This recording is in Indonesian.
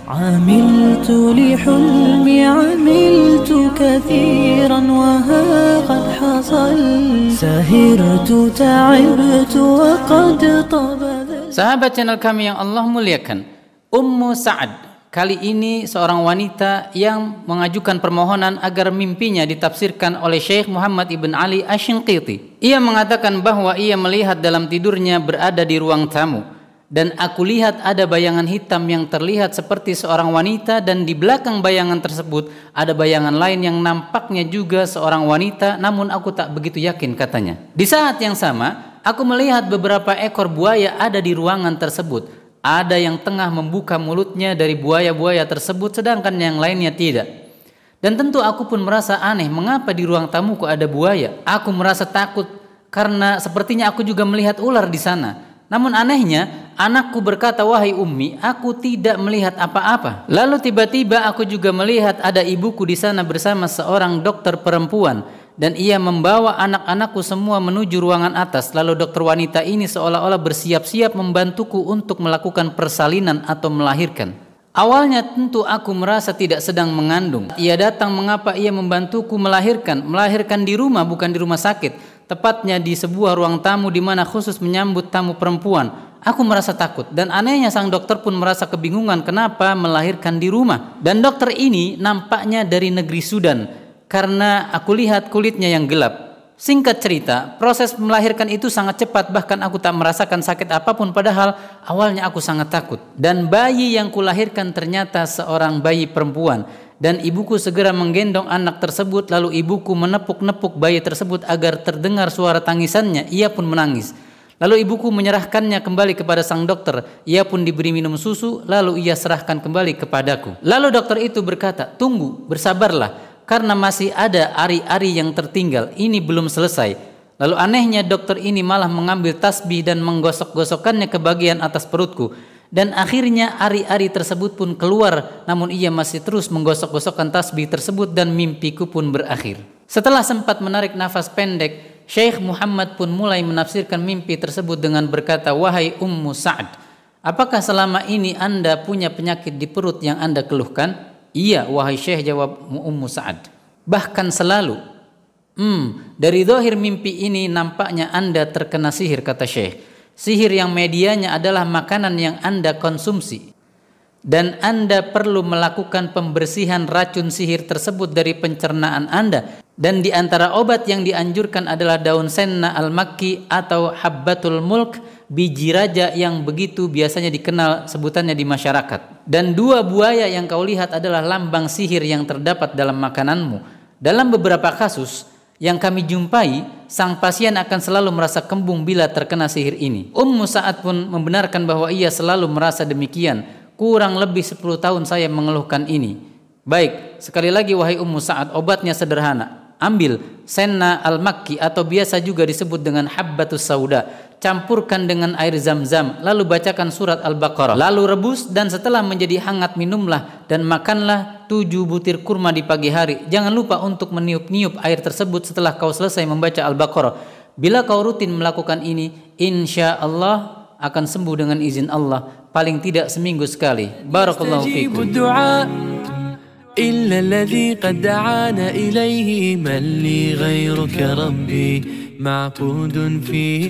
عملت لحلمي عملت كثيرا وها قد حصل سهرت تعبت وقد طاب. Sahabat channel kami yang Allah muliakan, Ummu Sa'ad kali ini seorang wanita yang mengajukan permohonan agar mimpinya ditafsirkan oleh Syekh Muhammad ibn Ali Asy-Shinqiti. Ia mengatakan bahwa ia melihat dalam tidurnya berada di ruang tamu, dan aku lihat ada bayangan hitam yang terlihat seperti seorang wanita, dan di belakang bayangan tersebut ada bayangan lain yang nampaknya juga seorang wanita, namun aku tak begitu yakin, katanya. Di saat yang sama, aku melihat beberapa ekor buaya ada di ruangan tersebut. Ada yang tengah membuka mulutnya dari buaya-buaya tersebut, sedangkan yang lainnya tidak. Dan tentu aku pun merasa aneh, mengapa di ruang tamuku ada buaya? Aku merasa takut karena sepertinya aku juga melihat ular di sana. Namun anehnya, anakku berkata, "Wahai Ummi, aku tidak melihat apa-apa." Lalu tiba-tiba aku juga melihat ada ibuku di sana bersama seorang dokter perempuan, dan ia membawa anak-anakku semua menuju ruangan atas. Lalu dokter wanita ini seolah-olah bersiap-siap membantuku untuk melakukan persalinan atau melahirkan. Awalnya tentu aku merasa tidak sedang mengandung. Ia datang, mengapa ia membantuku melahirkan? Melahirkan di rumah, bukan di rumah sakit. Tepatnya di sebuah ruang tamu di mana khusus menyambut tamu perempuan. Aku merasa takut, dan anehnya sang dokter pun merasa kebingungan kenapa melahirkan di rumah. Dan dokter ini nampaknya dari negeri Sudan, karena aku lihat kulitnya yang gelap. Singkat cerita, proses melahirkan itu sangat cepat, bahkan aku tak merasakan sakit apapun, padahal awalnya aku sangat takut. Dan bayi yang kulahirkan ternyata seorang bayi perempuan. Dan ibuku segera menggendong anak tersebut, lalu ibuku menepuk-nepuk bayi tersebut agar terdengar suara tangisannya. Ia pun menangis. Lalu ibuku menyerahkannya kembali kepada sang dokter. Ia pun diberi minum susu, lalu ia serahkan kembali kepadaku. Lalu dokter itu berkata, "Tunggu, bersabarlah, karena masih ada ari-ari yang tertinggal, ini belum selesai." Lalu anehnya dokter ini malah mengambil tasbih dan menggosok-gosokkannya ke bagian atas perutku. Dan akhirnya ari-ari tersebut pun keluar, namun ia masih terus menggosok-gosokkan tasbih tersebut, dan mimpiku pun berakhir. Setelah sempat menarik nafas pendek, Syekh Muhammad pun mulai menafsirkan mimpi tersebut dengan berkata, "Wahai Ummu Sa'ad, apakah selama ini Anda punya penyakit di perut yang Anda keluhkan?" "Iya, wahai Syekh," jawab Ummu Sa'ad. "Bahkan selalu." Dari zahir mimpi ini nampaknya Anda terkena sihir," kata Syekh. "Sihir yang medianya adalah makanan yang Anda konsumsi, dan Anda perlu melakukan pembersihan racun sihir tersebut dari pencernaan Anda. Dan di antara obat yang dianjurkan adalah daun senna al-makki atau habbatul mulk, biji raja yang begitu biasanya dikenal sebutannya di masyarakat. Dan 2 buaya yang kau lihat adalah lambang sihir yang terdapat dalam makananmu. Dalam beberapa kasus yang kami jumpai, sang pasien akan selalu merasa kembung bila terkena sihir ini." Ummu Sa'ad pun membenarkan bahwa ia selalu merasa demikian. "Kurang lebih 10 tahun saya mengeluhkan ini." "Baik, sekali lagi wahai Ummu Sa'ad, obatnya sederhana. Ambil senna al-makki atau biasa juga disebut dengan habbatus sauda, campurkan dengan air zam-zam, lalu bacakan surat Al-Baqarah, lalu rebus, dan setelah menjadi hangat minumlah, dan makanlah 7 butir kurma di pagi hari. Jangan lupa untuk meniup-niup air tersebut setelah kau selesai membaca Al-Baqarah. Bila kau rutin melakukan ini, insya Allah akan sembuh dengan izin Allah, paling tidak seminggu sekali." Barakallahu fikum. إلا الذي قد دعانا إليه من لي غيرك ربي معبود فيه